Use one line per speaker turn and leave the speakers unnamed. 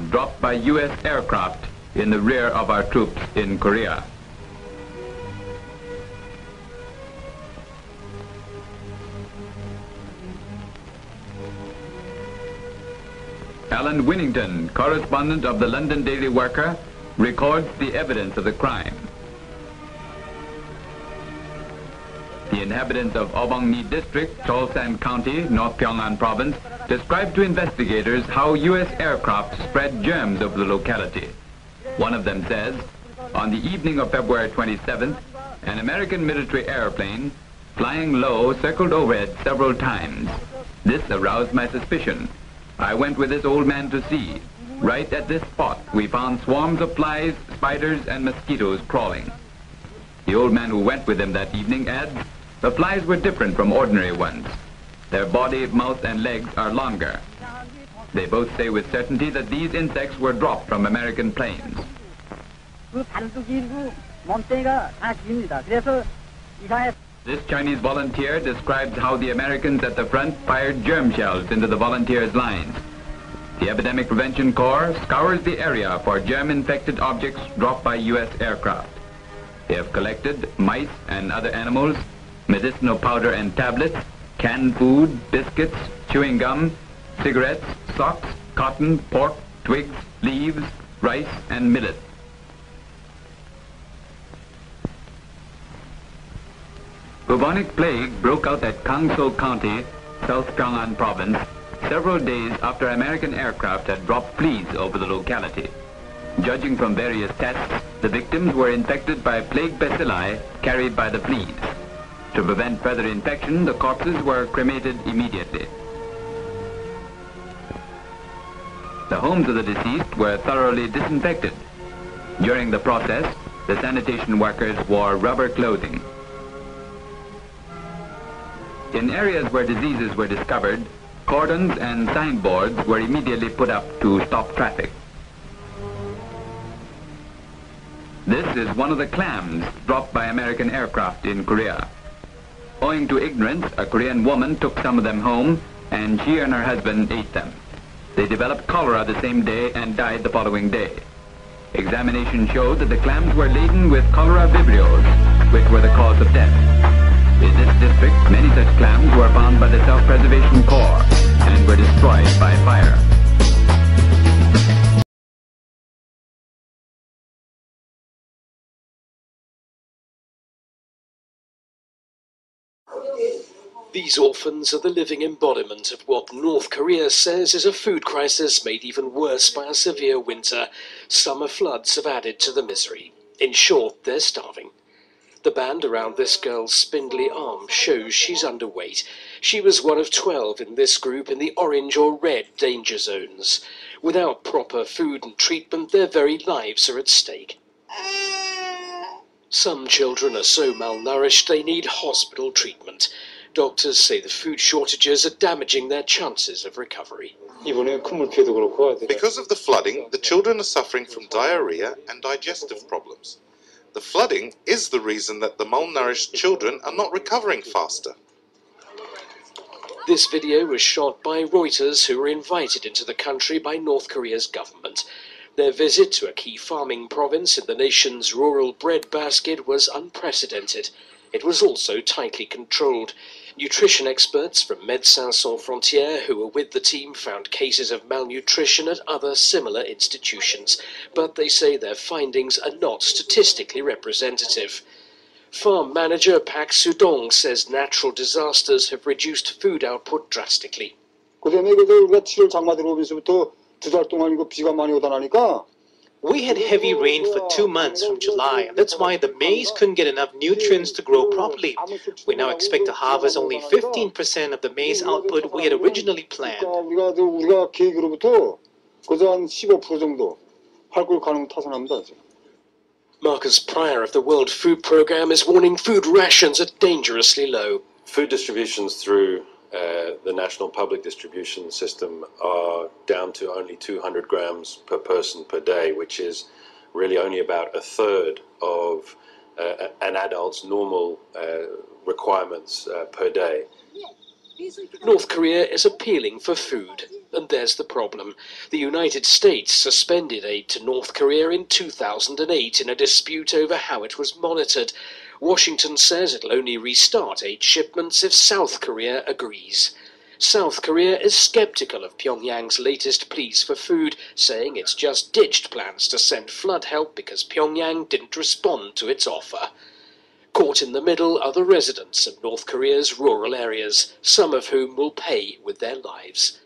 dropped by U.S. aircraft in the rear of our troops in Korea. Alan Winnington, correspondent of the London Daily Worker, records the evidence of the crime. The inhabitants of Obongni District, Cholsan County, North Pyongan Province, described to investigators how U.S. aircraft spread germs over the locality. One of them says, on the evening of February 27th, an American military airplane, flying low, circled overhead several times. This aroused my suspicion. I went with this old man to see. Right at this spot, we found swarms of flies, spiders, and mosquitoes crawling. The old man who went with him that evening adds, the flies were different from ordinary ones. Their body, mouth, and legs are longer. They both say with certainty that these insects were dropped from American planes. This Chinese volunteer describes how the Americans at the front fired germ shells into the volunteers' lines. The Epidemic Prevention Corps scours the area for germ-infected objects dropped by U.S. aircraft. They have collected mice and other animals, medicinal powder and tablets, canned food, biscuits, chewing gum, cigarettes, socks, cotton, pork, twigs, leaves, rice, and millet. Bubonic plague broke out at Kangso County, South Pyongan Province, several days after American aircraft had dropped fleas over the locality. Judging from various tests, the victims were infected by plague bacilli carried by the fleas. To prevent further infection, the corpses were cremated immediately. The homes of the deceased were thoroughly disinfected. During the process, the sanitation workers wore rubber clothing. In areas where diseases were discovered, cordons and signboards were immediately put up to stop traffic. This is one of the clams dropped by American aircraft in Korea. Owing to ignorance, a Korean woman took some of them home, and she and her husband ate them. They developed cholera the same day and died the following day. Examination showed that the clams were laden with cholera vibrios, which were the cause of death. In this district, many such clams were found by the Self-Preservation Corps and were destroyed by fire.
These orphans are the living embodiment of what North Korea says is a food crisis made even worse by a severe winter. Summer floods have added to the misery. In short, they're starving. The band around this girl's spindly arm shows she's underweight. She was one of 12 in this group in the orange or red danger zones. Without proper food and treatment, their very lives are at stake. Some children are so malnourished they need hospital treatment. Doctors say the food shortages are damaging their chances of recovery.
Because of the flooding, the children are suffering from diarrhea and digestive problems. The flooding is the reason that the malnourished children are not recovering faster.
This video was shot by Reuters, who were invited into the country by North Korea's government. Their visit to a key farming province in the nation's rural breadbasket was unprecedented. It was also tightly controlled. Nutrition experts from Médecins Sans Frontières who were with the team found cases of malnutrition at other similar institutions, but they say their findings are not statistically representative. Farm manager Pak Sudong says natural disasters have reduced food output drastically.
We had heavy rain for 2 months from July, and that's why the maize couldn't get enough nutrients to grow properly. We now expect to harvest only 15% of the maize output we had originally planned.
Marcus Pryor of the World Food Programme is warning food rations are dangerously low.
Food distributions through the National Public Distribution System are down to only 200 grams per person per day, which is really only about a third of an adult's normal requirements per day.
North Korea is appealing for food. And there's the problem. The United States suspended aid to North Korea in 2008 in a dispute over how it was monitored. Washington says it'll only restart aid shipments if South Korea agrees. South Korea is skeptical of Pyongyang's latest pleas for food, saying it's just ditched plans to send flood help because Pyongyang didn't respond to its offer. Caught in the middle are the residents of North Korea's rural areas, some of whom will pay with their lives.